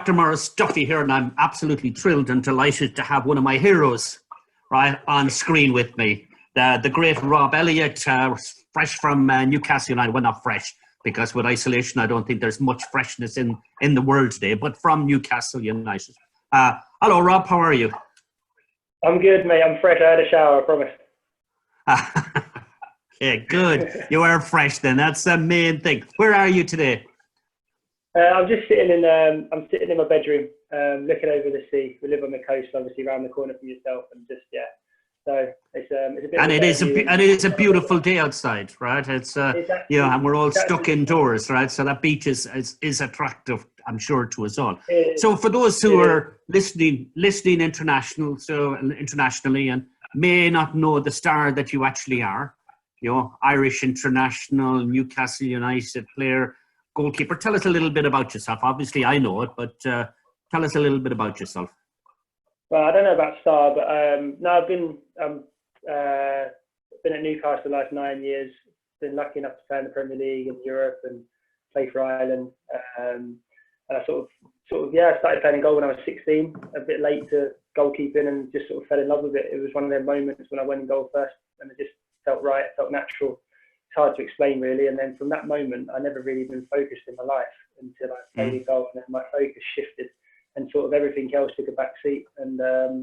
Dr Maurice Duffy here, and I'm absolutely thrilled and delighted to have one of my heroes right on screen with me. The great Rob Elliot, fresh from Newcastle United. Well, not fresh, because with isolation, I don't think there's much freshness in the world today, but from Newcastle United. Hello, Rob, how are you? I'm good, mate. I'm fresh. I had a shower, I promise. Yeah, good. You are fresh then. That's the main thing. Where are you today? I'm just sitting in. I'm sitting in my bedroom, looking over the sea. We live on the coast, obviously, around the corner from yourself, and just So it's a bit. And it is a beautiful day outside, right? It's exactly, and we're all exactly. stuck indoors, right? So that beach is attractive, I'm sure, to us all. So for those who are listening internationally and may not know the star that you actually are, Irish international, Newcastle United player, goalkeeper. Tell us a little bit about yourself. Obviously, I know it, but tell us a little bit about yourself. Well, I don't know about star, but no, I've been at Newcastle the last 9 years. Been lucky enough to play in the Premier League and Europe and play for Ireland. And I sort of I started playing goal when I was 16. A bit late to goalkeeping, and just sort of fell in love with it. It was one of them moments when I went in goal first, and it just felt right, felt natural. It's hard to explain, really. And then from that moment, I never really been focused in my life until I played a goal, and then my focus shifted, and sort of everything else took a back seat. And I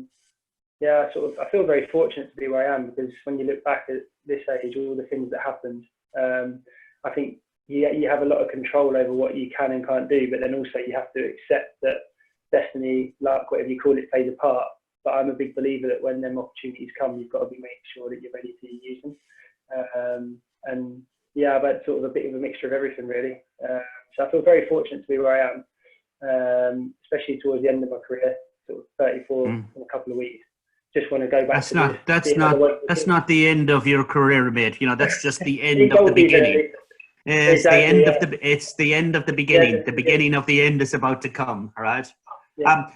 feel very fortunate to be where I am, because when you look back at this age, all the things that happened, I think you have a lot of control over what you can and can't do, but then also you have to accept that destiny, luck, whatever you call it, plays a part. But I'm a big believer that when them opportunities come, you've got to be making sure that you're ready to use them. I've had sort of a bit of a mixture of everything, really. So I feel very fortunate to be where I am, especially towards the end of my career, sort of 34 in a couple of weeks. Just want to go back. That's not the end of your career, mate. That's just the end of the beginning. It's the end of the beginning. Yeah, the beginning of the end is about to come. All right. Yeah.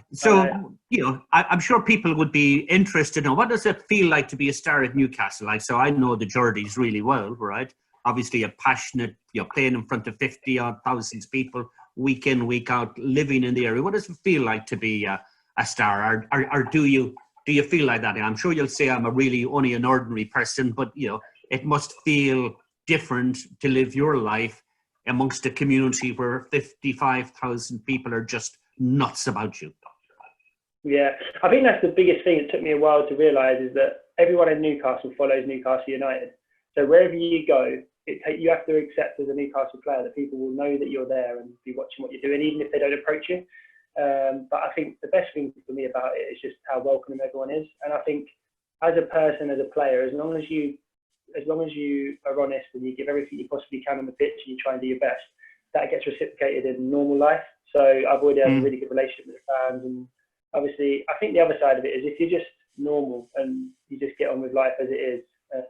I'm sure people would be interested in what does it feel like to be a star at Newcastle. So I know the Geordies really well, right? Obviously, a passionate, playing in front of 50,000 people week in, week out, living in the area. What does it feel like to be a star? Or do you feel like that? I'm sure you'll say I'm only an ordinary person, but it must feel different to live your life amongst a community where 55,000 people are just nuts about you. Yeah, I think that's the biggest thing. It took me a while to realise is that everyone in Newcastle follows Newcastle United. So wherever you go, you have to accept as a Newcastle player that people will know that you're there and be watching what you're doing, even if they don't approach you. But I think the best thing for me about it is just how welcoming everyone is. And I think as a person, as a player, as long as you are honest and you give everything you possibly can on the pitch and you try and do your best, that gets reciprocated in normal life. So I've already had a really good relationship with the fans, and obviously I think the other side of it is if you're just normal and you just get on with life as it is,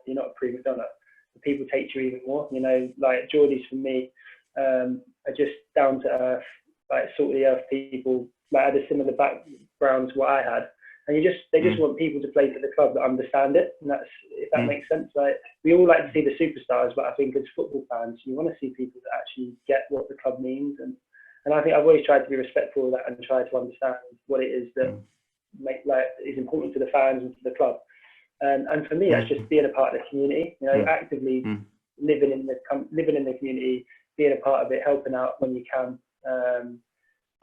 you're not a prima donna, the people take you even more. Like Geordies for me are just down to earth, like salt of the earth people, like had a similar background to what I had. And they just want people to play for the club that understand it, and that's, if that makes sense. Like, we all like to see the superstars, but I think as football fans, you want to see people that actually get what the club means. And I think I've always tried to be respectful of that and try to understand what it is that is important to the fans and to the club. And for me, that's just being a part of the community. Actively living in the community, being a part of it, helping out when you can.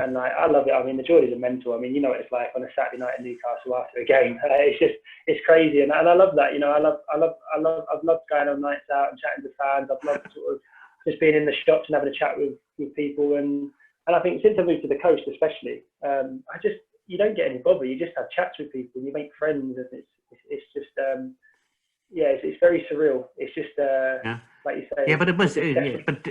And I love it. I mean, the Geordies are mental. I mean, you know what it's like on a Saturday night in Newcastle after a game. It's crazy, and I love that. I've loved going on nights out and chatting to fans. I've loved sort of just being in the shops and having a chat with people. And I think since I moved to the coast, especially, you don't get any bother. You just have chats with people, you make friends, and it's just it's very surreal. It's just like you say. Yeah, but it was but.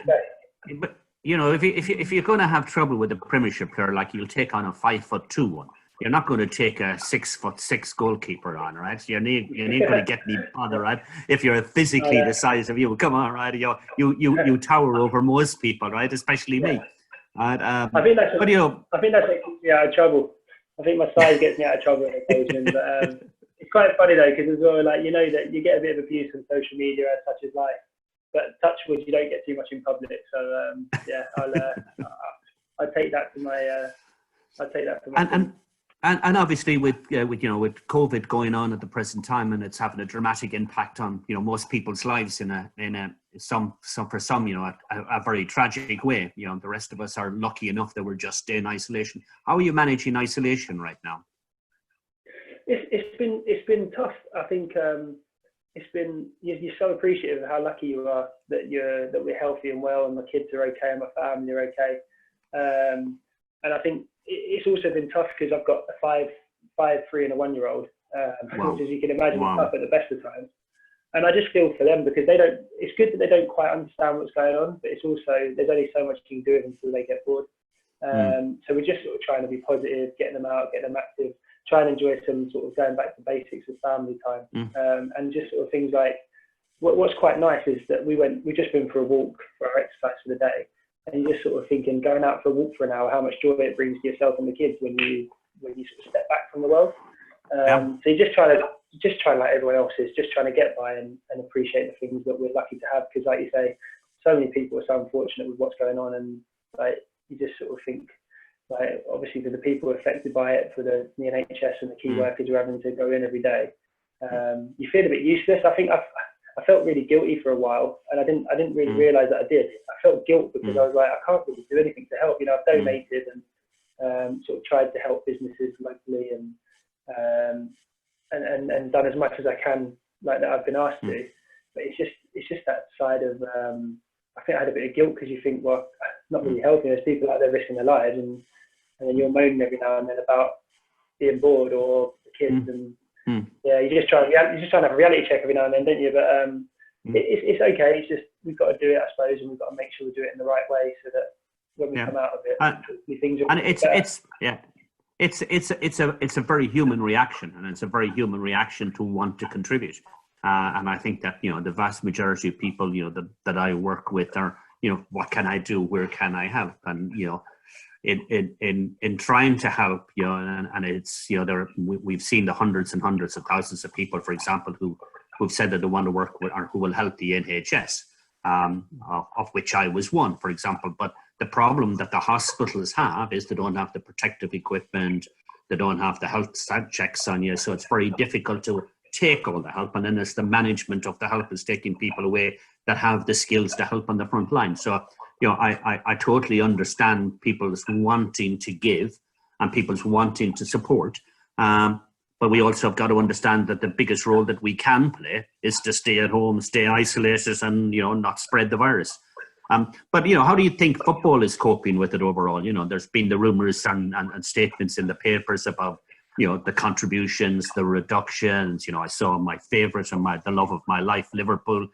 If you're going to have trouble with a Premiership player, like you'll take on a 5'2" one, you're not going to take a 6'6" goalkeeper on, right? So you need going to get any bother, right? If you're physically the size of you, come on, right? You tower over most people, right? Especially me. Right? I think that's what keeps me out of trouble. I think my size gets me out of trouble on occasion. But it's quite funny though, because as well, like that you get a bit of abuse on social media, as such as life. But touch wood, you don't get too much in public. So I'll take that to my I'd take that from and obviously with COVID going on at the present time, and it's having a dramatic impact on most people's lives in a very tragic way. The rest of us are lucky enough that we're just in isolation. How are you managing isolation right now? It's been tough. I think it's been, you're so appreciative of how lucky you are that we're healthy and well, and my kids are okay and my family are okay. And I think it's also been tough because I've got a 5, 3 and a 1-year-old, which, as you can imagine, is tough at the best of times. And I just feel for them because it's good that they don't quite understand what's going on, but it's also, there's only so much you can do with them until they get bored. So we're just sort of trying to be positive, getting them out, getting them active, try and enjoy some sort of going back to basics of family time. And just sort of things like, what's quite nice is that we've just been for a walk for our exercise for the day. And you're just sort of thinking, going out for a walk for an hour, how much joy it brings to yourself and the kids when you sort of step back from the world. So you're just trying like everyone else is, just trying to get by and appreciate the things that we're lucky to have. Because like you say, so many people are so unfortunate with what's going on, and like you just sort of think, like obviously for the people affected by it, for the NHS and the key workers who are having to go in every day, you feel a bit useless. I think I felt really guilty for a while, and I didn't really realise that I did. I felt guilt because I was like, I can't really do anything to help. I've donated and sort of tried to help businesses locally and done as much as I can, like that I've been asked to. But it's just that side of I think I had a bit of guilt because you think, well, it's not really helping. There's people out there risking their lives, and then you're moaning every now and then about being bored or the kids and. Yeah, you just try to have a reality check every now and then, don't you? But it's okay. It's just we've got to do it, I suppose, and we've got to make sure we do it in the right way so that when we come out of it, things are. And it's a very human reaction, and it's a very human reaction to want to contribute. And I think that the vast majority of people that I work with are what can I do? Where can I help? And in trying to help, and it's we've seen the hundreds and hundreds of thousands of people, for example, who've said that they want to work with or who will help the NHS, of which I was one, for example. But the problem that the hospitals have is they don't have the protective equipment, they don't have the health checks on you, so it's very difficult to take all the help. And then it's the management of the help is taking people away that have the skills to help on the front line. So I totally understand people's wanting to give and people's wanting to support. But we also have got to understand that the biggest role that we can play is to stay at home, stay isolated and, not spread the virus. But, how do you think football is coping with it overall? There's been the rumours and statements in the papers about, the contributions, the reductions. I saw my favourite and the love of my life, Liverpool,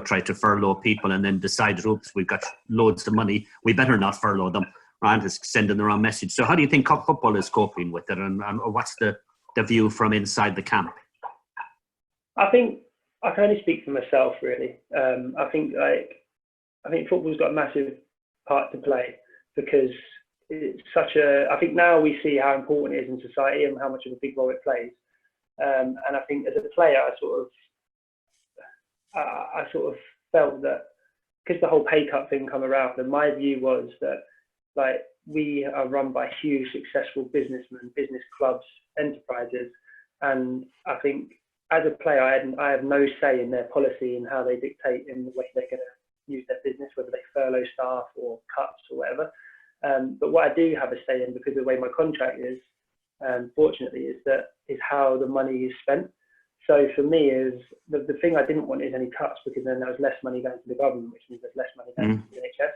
tried to furlough people and then decided, oops, we've got loads of money, we better not furlough them, right? It's sending the wrong message. So how do you think football is coping with it, and what's the view from inside the camp? I think I can only speak for myself, really. I think football's got a massive part to play because it's I think now we see how important it is in society and how much of a big role it plays. And I think as a player, I sort of felt that because the whole pay cut thing come around, and my view was that like we are run by huge successful businessmen, business clubs, enterprises, and I think as a player I have no say in their policy and how they dictate in the way they're going to use their business, whether they furlough staff or cuts or whatever. But what I do have a say in, because of the way my contract is, fortunately, is how the money is spent. So for me, is the thing I didn't want is any cuts, because then there was less money going to the government, which means there's less money going to the NHS.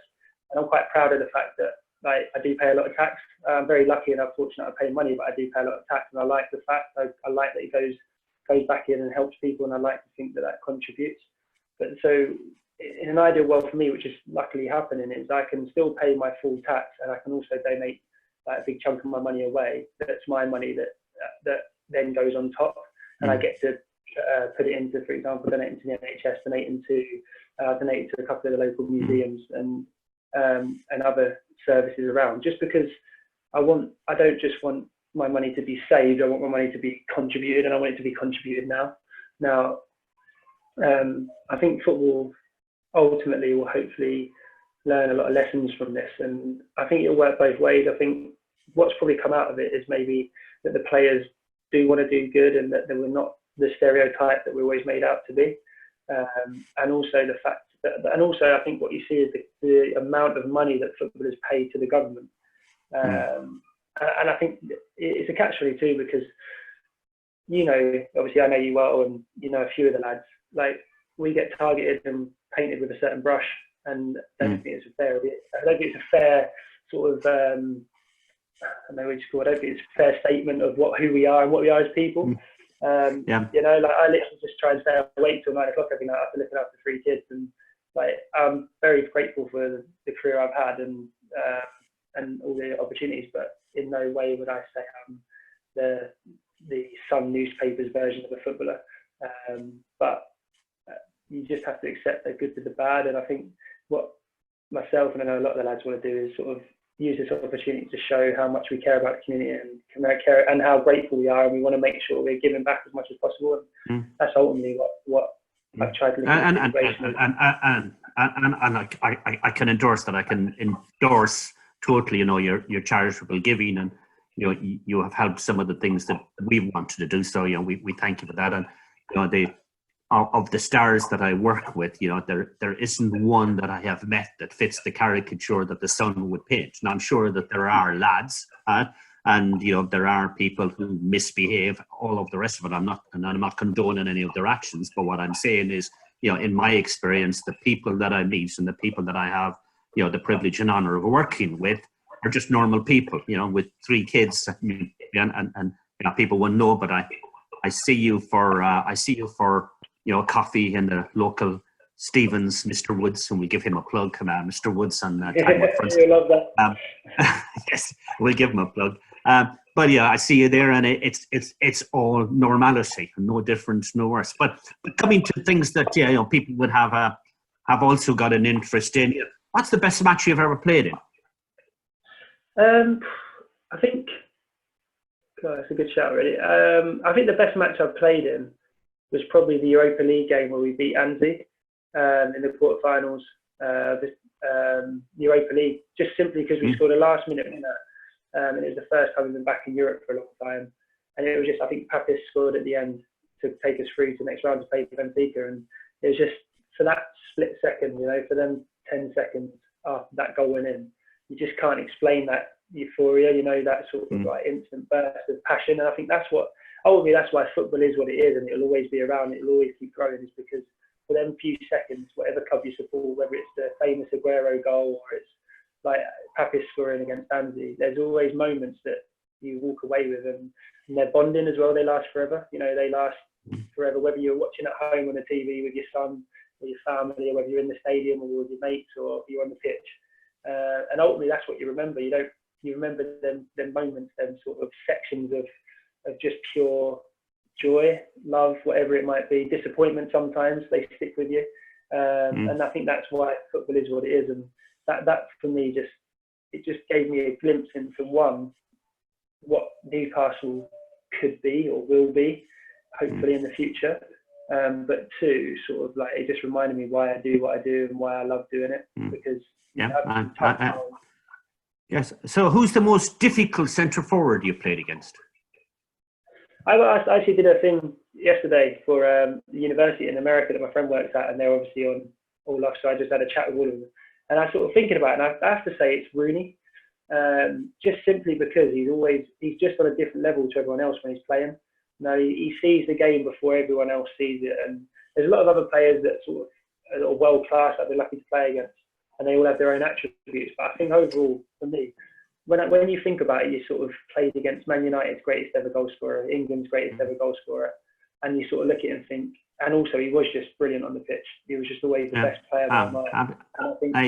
And I'm quite proud of the fact that I do pay a lot of tax. I'm very lucky and I'm fortunate I pay money, but I do pay a lot of tax, and I like the fact I like that it goes back in and helps people, and I like to think that contributes. But so in an ideal world for me, which is luckily happening, is I can still pay my full tax, and I can also donate like a big chunk of my money away. That's my money that then goes on top. And I get to put it into, for example, donate into the NHS, donate to a couple of the local museums and other services around. Just because I don't just want my money to be saved. I want my money to be contributed, and I want it to be contributed now. Now, I think football ultimately will hopefully learn a lot of lessons from this, and I think it'll work both ways. I think what's probably come out of it is maybe that the players do want to do good, and that they were not the stereotype that we're always made out to be. And also the fact that, and also I think what you see is the amount of money that footballers pay to the government. And I think it's a catch-22 because, you know, obviously I know you well, and you know a few of the lads. Like, we get targeted and painted with a certain brush, and I don't think it's a fair. I don't think it's a fair sort of. I don't know what you call it. I don't think it's a fair statement of who we are and what we are as people. You know, like, I literally just try and stay awake till 9 o'clock every night after looking after 3 kids, and like, I'm very grateful for the career I've had and all the opportunities, but in no way would I say I'm the Sun newspaper's version of a footballer. But you just have to accept the good to the bad, and I think what myself and I know a lot of the lads want to do is sort of use this opportunity to show how much we care about the community and how grateful we are, and we want to make sure we're giving back as much as possible. And that's ultimately what I've tried to look at. And I can endorse that. I can endorse totally, you know, your charitable giving, and you know, you have helped some of the things that we wanted to do. So, you know, we thank you for that. And you know, of the stars that I work with, you know, there isn't one that I have met that fits the caricature that the Sun would paint. And I'm sure that there are lads, and you know, there are people who misbehave, all of the rest of it. I'm not condoning any of their actions, but what I'm saying is, you know, in my experience, the people that I meet and the people that I have, you know, the privilege and honor of working with are just normal people, you know, with 3 kids, and you know, people wouldn't know, but I see you for you know, coffee in the local Stevens, Mr. Woods, and we give him a plug. Mr. Woods on Tagwood Front. I love that. Yes, we'll give him a plug. But yeah, I see you there, and it's all normality, no different, no worse. But coming to things that, yeah, you know, people would have also got an interest in. What's the best match you've ever played in? I think, God, that's a good shout, really. I think the best match I've played in was probably the Europa League game where we beat Anzi in the quarterfinals. The Europa League, just simply because we scored a last-minute winner, and it was the first time we've been back in Europe for a long time. And it was just, I think Papis scored at the end to take us through to the next round to play for Benfica, and it was just for that split second, you know, for them 10 seconds after that goal went in, you just can't explain that euphoria, you know, that sort of like instant burst of passion. And I think that's why football is what it is, and it'll always be around, it'll always keep growing, is because for them few seconds, whatever club you support, whether it's the famous Aguero goal or it's like Papis scoring against Anzi, there's always moments that you walk away with, and they're bonding as well. They last forever, you know, they last forever, whether you're watching at home on the TV with your son or your family, or whether you're in the stadium or with your mates, or you're on the pitch. And ultimately that's what you remember. You remember them moments, them sort of sections of just pure joy, love, whatever it might be, disappointment sometimes, they stick with you. And I think that's why football is what it is. And that for me, it just gave me a glimpse into, one, what Newcastle could be or will be, hopefully in the future. But 2, sort of like, it just reminded me why I do what I do and why I love doing it. Because yes. So who's the most difficult centre forward you played against? I actually did a thing yesterday for the university in America that my friend works at, and they're obviously on all off, so I just had a chat with all of them. And I was sort of thinking about it, and I have to say it's Rooney, just simply because he's just on a different level to everyone else when he's playing. You know, he sees the game before everyone else sees it, and there's a lot of other players that sort of are world class that we're lucky to play against, and they all have their own attributes. But I think overall, for me, when you think about it, you sort of played against Man United's greatest ever goal scorer, England's greatest ever goal scorer, and you sort of look at it and think, and also he was just brilliant on the pitch. He was just always the best player of the night.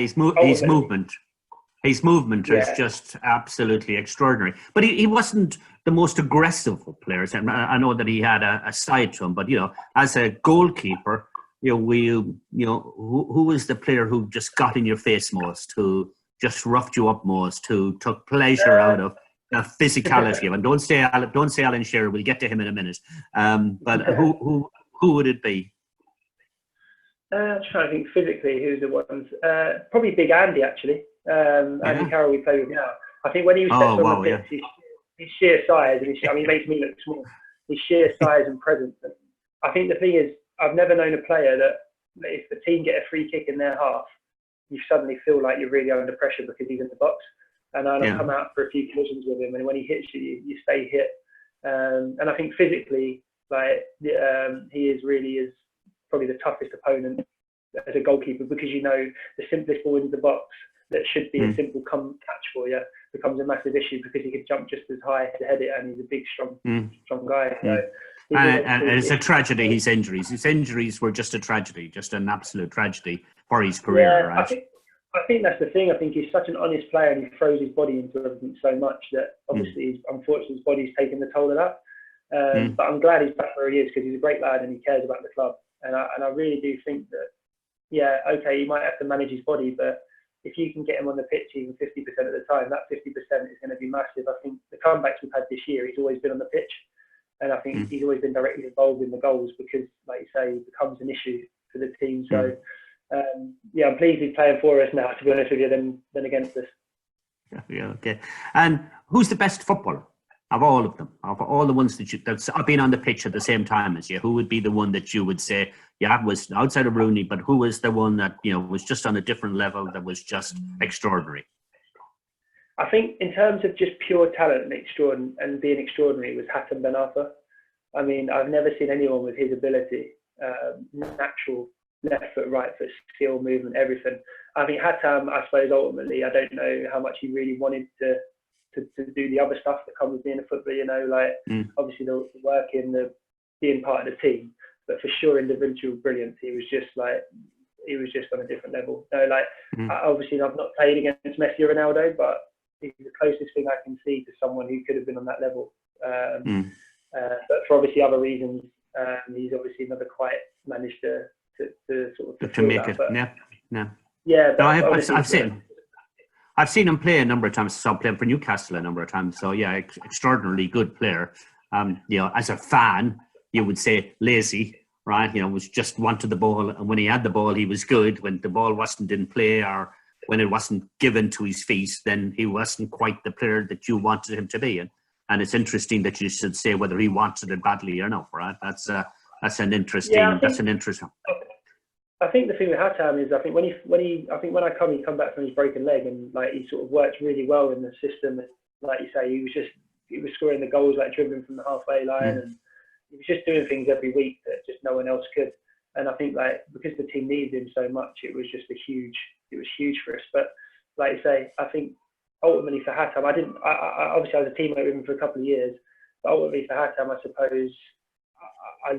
His movement is just absolutely extraordinary. But he wasn't the most aggressive of players. And I know that he had a side to him, but you know, as a goalkeeper, you know, who was the player who just got in your face most, who just roughed you up most, who took pleasure out of the physicality of it? Don't say Alan Shearer. We'll get to him in a minute. But who would it be? I'm trying to think physically who's the ones. Probably Big Andy, actually. Andy Carroll we play with now. I think when he steps on wow, the pitch, his sheer size, and he makes me look small. His sheer size and presence. And I think the thing is, I've never known a player that if the team get a free kick in their half, you suddenly feel like you're really under pressure because he's in the box. And I've come out for a few collisions with him, and when he hits you, you stay hit. And I think physically, he is probably the toughest opponent as a goalkeeper, because the simplest ball into the box that should be a simple catch for you becomes a massive issue because he could jump just as high to head it, and he's a big, strong guy. So and it's a tragedy, his injuries. His injuries were just a tragedy, just an absolute tragedy for his career, right? I think that's the thing. I think he's such an honest player, and he throws his body into everything so much that obviously, unfortunately, his body's taken the toll of that. But I'm glad he's back where he is, because he's a great lad and he cares about the club. And I really do think that, he might have to manage his body, but if you can get him on the pitch even 50% of the time, that 50% is going to be massive. I think the comebacks we've had this year, he's always been on the pitch. And I think he's always been directly involved in the goals because, like you say, it becomes an issue for the team. So, I'm pleased he's playing for us now, to be honest with you, than against us. Yeah, okay. And who's the best footballer of all of them? Of all the ones that's been on the pitch at the same time as you, who would be the one that you would say, was outside of Rooney, but who was the one that, was just on a different level, that was just extraordinary? I think in terms of just pure talent and being extraordinary was Hatem Ben Arfa. I mean, I've never seen anyone with his ability, natural left foot, right foot, skill, movement, everything. I think Hatem, I suppose, ultimately, I don't know how much he really wanted to do the other stuff that comes with being a footballer, obviously the working, the being part of the team, but for sure individual brilliance. He was just on a different level. Obviously I've not played against Messi or Ronaldo, but he's the closest thing I can see to someone who could have been on that level. But for obviously other reasons, he's obviously never quite managed to make it. But, I've seen him play a number of times. I saw him playing for Newcastle a number of times. So extraordinarily good player. As a fan, you would say lazy, right? Was just wanted the ball, and when he had the ball, he was good. When the ball wasn't in play, or when it wasn't given to his feet, then he wasn't quite the player that you wanted him to be. And it's interesting that you should say whether he wanted it badly or not, right? That's an interesting. I think the thing with Hatem is, I think when I come back from his broken leg, and he sort of worked really well in the system, and like you say, he was scoring the goals, dribbling from the halfway line, and he was just doing things every week that just no one else could. And I think because the team needed him so much, it was huge for us. But like you say, I think ultimately for Hatem, obviously I was a teammate with him for a couple of years, but ultimately for Hatem, I suppose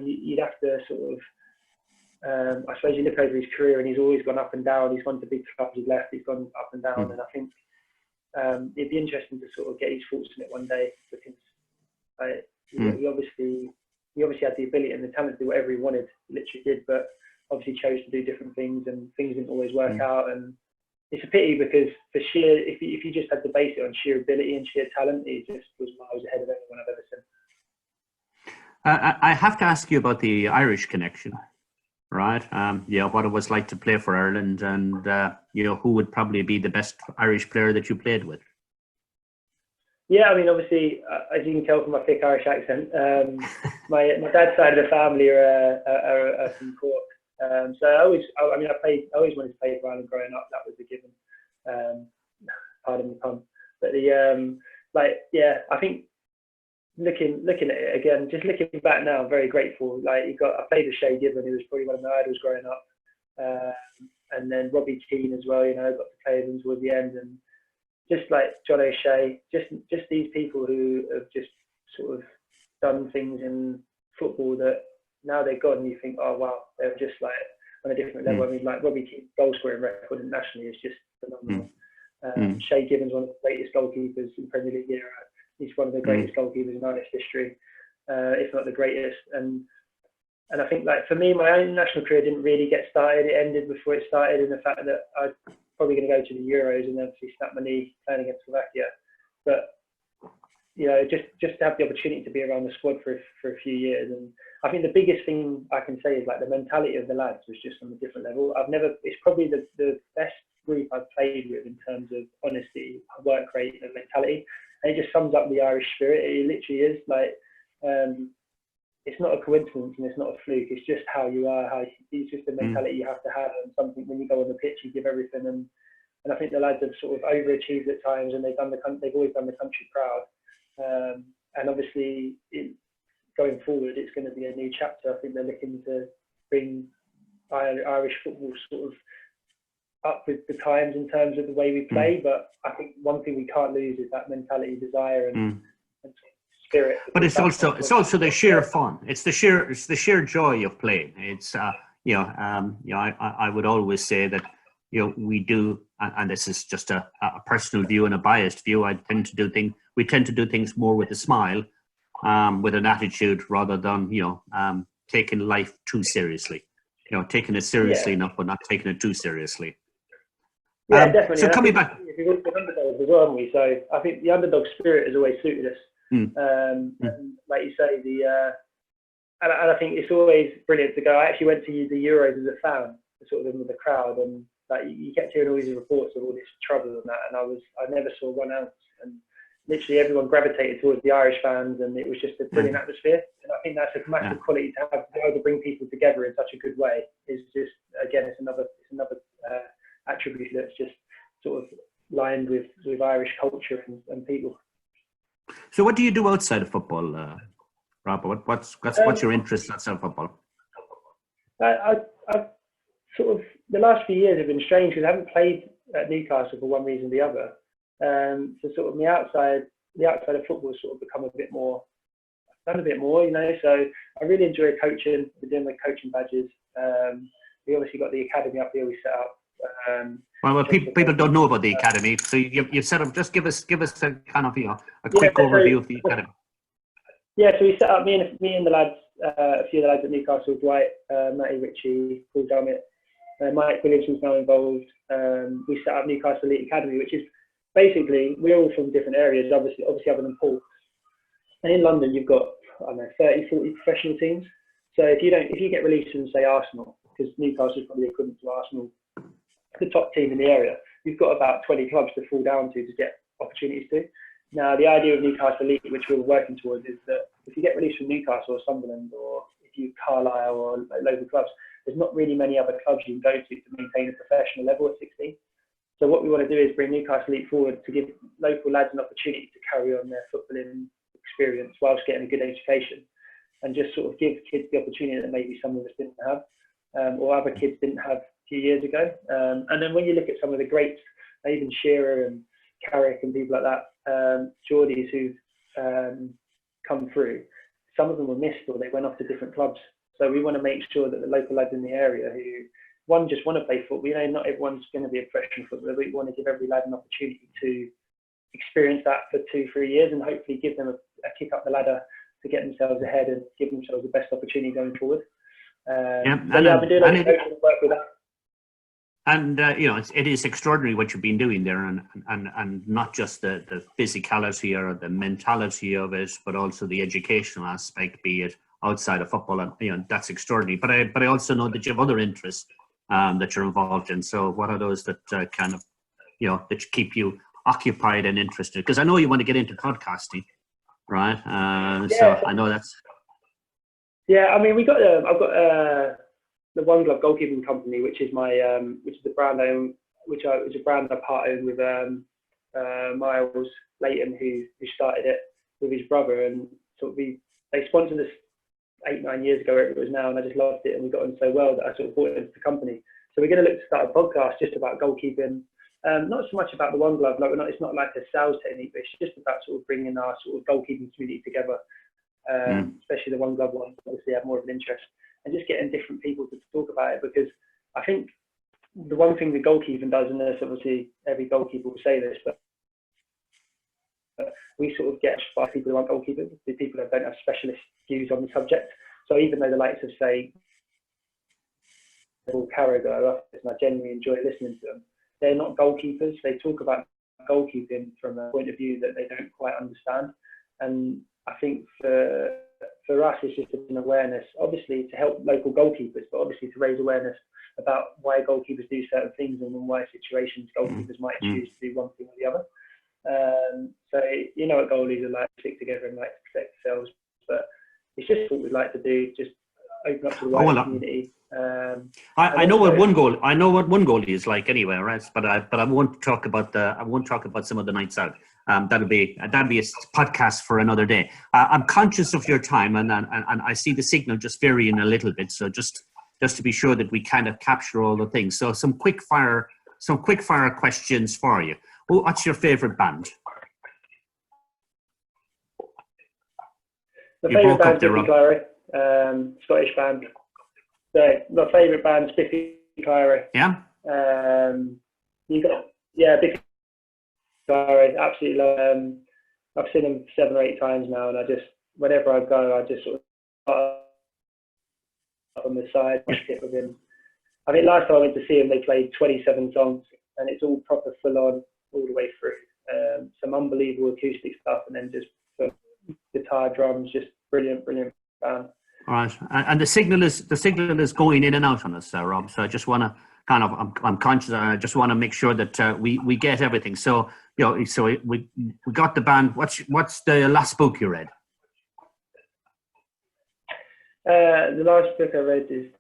you'd have to sort of, I suppose you look over his career, and he's always gone up and down. He's gone to big clubs, he's left, he's gone up and down. And I think it'd be interesting to sort of get his thoughts on it one day, because he obviously had the ability and the talent to do whatever he wanted. He literally did, but obviously chose to do different things, and things didn't always work out. And it's a pity, because if you just had to base it on sheer ability and sheer talent, he just was miles ahead of anyone I've ever seen. I have to ask you about the Irish connection, right? What it was like to play for Ireland, and who would probably be the best Irish player that you played with? Yeah, I mean, obviously, as you can tell from my thick Irish accent, my dad's side of the family are from Cork. So I always wanted to play for Ireland growing up. That was a given. Pardon the pun. But I think looking at it again, just looking back now, I'm very grateful. I played with Shay Given, who was probably one of my idols growing up, and then Robbie Keane as well. Got to play with him towards the end, and just like John O'Shea, just these people who have just sort of done things in football that now they're gone, and you think, oh wow, they're just on a different level. I mean, Robbie Keane's goal scoring record internationally is just phenomenal. Shay Given's one of the greatest goalkeepers in Premier League era. He's one of the greatest goalkeepers in Irish history, if not the greatest. And I think for me, my own national career didn't really get started. It ended before it started, in the fact that I probably going to go to the Euros and obviously snap my knee playing against Slovakia. But just to have the opportunity to be around the squad for a few years, and I think the biggest thing I can say is the mentality of the lads was just on a different level. It's probably the best group I've played with in terms of honesty, work rate, and mentality. And it just sums up the Irish spirit. It literally is like, it's not a coincidence and it's not a fluke. It's just how you are. It's just a mentality you have to have, and something when you go on the pitch, you give everything. And I think the lads have sort of overachieved at times, and they've always done the country proud. And obviously, going forward, it's going to be a new chapter. I think they're looking to bring Irish football sort of up with the times in terms of the way we play. But I think one thing we can't lose is that mentality, desire, and spirit. But it's also the sheer fun. It's the sheer joy of playing. It's I would always say that we do, and this is just a personal view and a biased view. We tend to do things more with a smile, with an attitude, rather than taking life too seriously. Taking it seriously enough, but not taking it too seriously. Yeah, definitely. So coming back, we've got the underdogs as well, haven't we? So I think the underdog spirit has always suited us. And like you say, and I think it's always brilliant to go. I actually went to the Euros as a fan, sort of in with the crowd, and you kept hearing all these reports of all this trouble and that, and I never saw 1 ounce, and literally everyone gravitated towards the Irish fans, and it was just a brilliant atmosphere. And I think that's a massive quality to have, to be able to bring people together in such a good way. Is just, again, it's another attribute that's just sort of lined with Irish culture and people. So what do you do outside of football, Rob? What's your interest outside of football? I've sort of, the last few years have been strange because I haven't played at Newcastle for one reason or the other. So sort of the outside of football has sort of become a bit more, I've done a bit more, so I really enjoy coaching. We're doing the coaching badges. We obviously got the academy up here we set up. Well, people don't know about the academy, so you set up. Just give us a kind of a quick overview of the academy. Yeah, so we set up, me and the lads, a few of the lads at Newcastle, Dwight, Matty Ritchie, Paul Dummett, Mike Williamson's now involved. We set up Newcastle Elite Academy, which is basically, we're all from different areas, obviously other than Paul. And in London, you've got 30, 40 professional teams. So if you get released from, say, Arsenal, because Newcastle is probably equivalent to Arsenal, the top team in the area, you've got about 20 clubs to fall down to get opportunities to. Now, the idea of Newcastle Elite, which we're working towards, is that if you get released from Newcastle or Sunderland, or if you Carlisle or local clubs, there's not really many other clubs you can go to maintain a professional level at 16. So what we want to do is bring Newcastle Elite forward to give local lads an opportunity to carry on their footballing experience whilst getting a good education, and just sort of give kids the opportunity that maybe some of us didn't have, or other kids didn't have a few years ago. And then when you look at some of the greats, even Shearer and Carrick and people like that, Geordies who've come through, some of them were missed or they went off to different clubs. So we want to make sure that the local lads in the area who, just want to play football, not everyone's going to be a professional footballer. We want to give every lad an opportunity to experience that for 2-3 years and hopefully give them a kick up the ladder to get themselves ahead and give themselves the best opportunity going forward. I've been doing a lot of work with that. And it is extraordinary what you've been doing there, and not just the physicality or the mentality of it, but also the educational aspect, be it outside of football, and that's extraordinary. But I also know that you have other interests that you're involved in. So what are those that kind of that keep you occupied and interested? Because I know you want to get into podcasting, right? So I know that's. Yeah, I mean, I've got the One Glove Goalkeeping Company, which is the brand which is a brand I part own with Miles Leighton, who started it with his brother, and sort of they sponsored us 8-9 years ago, wherever it was now, and I just loved it, and we got on so well that I sort of brought it into the company. So we're going to look to start a podcast just about goalkeeping, not so much about the One Glove, it's not like a sales technique, but it's just about sort of bringing our sort of goalkeeping community together, especially the One Glove one, obviously have more of an interest, and just getting different people to talk about it, because I think the one thing the goalkeeping does, and there's obviously every goalkeeper will say this, but we sort of get by people who aren't goalkeepers, the people that don't have specialist views on the subject. So even though the likes of, say, Paul Carragher, and I genuinely enjoy listening to them, they're not goalkeepers. They talk about goalkeeping from a point of view that they don't quite understand. And I think for for us, it's just an awareness, obviously to help local goalkeepers, but obviously to raise awareness about why goalkeepers do certain things and in why situations goalkeepers might choose to do one thing or the other. So you know what goalies are like, stick together and like to protect themselves, but it's just what we'd like to do, just open up to the wider community. I know what one goalie is like anyway, right? But I won't talk about some of the nights out. That'll be a podcast for another day. I'm conscious of your time, and I see the signal just varying a little bit. So just to be sure that we kind of capture all the things. So some quick fire questions for you. What's your favourite band? My favourite band's Biffy Clyro, Scottish band. So my favourite band's Biffy Clyro. Yeah. Biffy Clyro, absolutely love. I've seen them 7 or 8 times now, and whenever I go, I just sort of on the side, sit with him. I think last time I went to see him, they played 27 songs, and it's all proper full on all the way through. Some unbelievable acoustic stuff, and then just guitar, drums, just brilliant band. All right, and the signal is going in and out on us, Rob. So I just want to I'm conscious. I just want to make sure that we get everything. So we got the band. What's the last book you read? The last book I read is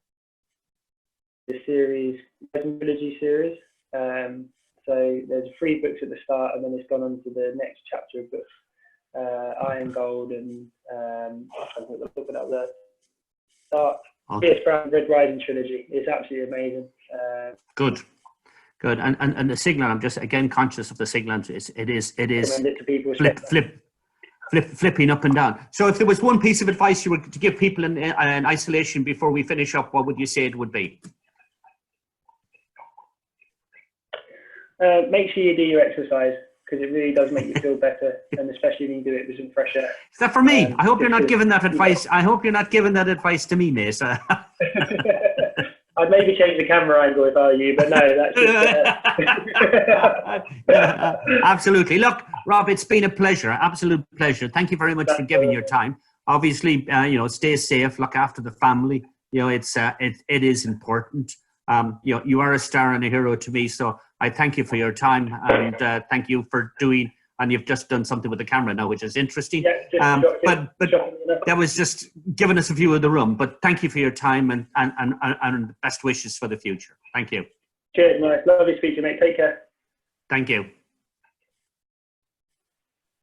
the series, trilogy series. So there's 3 books at the start, and then it's gone on to the next chapter of books. Iron Gold and I'm looking at the Dark Pierce Brown Red Rising trilogy. It's absolutely amazing. Good. And the signal. I'm just again conscious of the signal. It is flipping up and down. So if there was one piece of advice you were to give people in isolation before we finish up, what would you say it would be? Make sure you do your exercise, because it really does make you feel better, and especially when you do it with some fresh air. Is that for me? I hope you're not giving that advice. I hope you're not giving that advice to me, mate. I'd maybe change the camera angle if I were you, but no, that's just... Absolutely. Look, Rob, it's been a pleasure, absolute pleasure. Thank you very much for giving your time. Obviously, stay safe, look after the family. It is important. You are a star and a hero to me, so I thank you for your time, and thank you for doing. And you've just done something with the camera now, which is interesting. Yeah, but that was just giving us a view of the room. But thank you for your time, and best wishes for the future. Thank you. Cheers, Mike. Lovely speaking, mate. Take care. Thank you.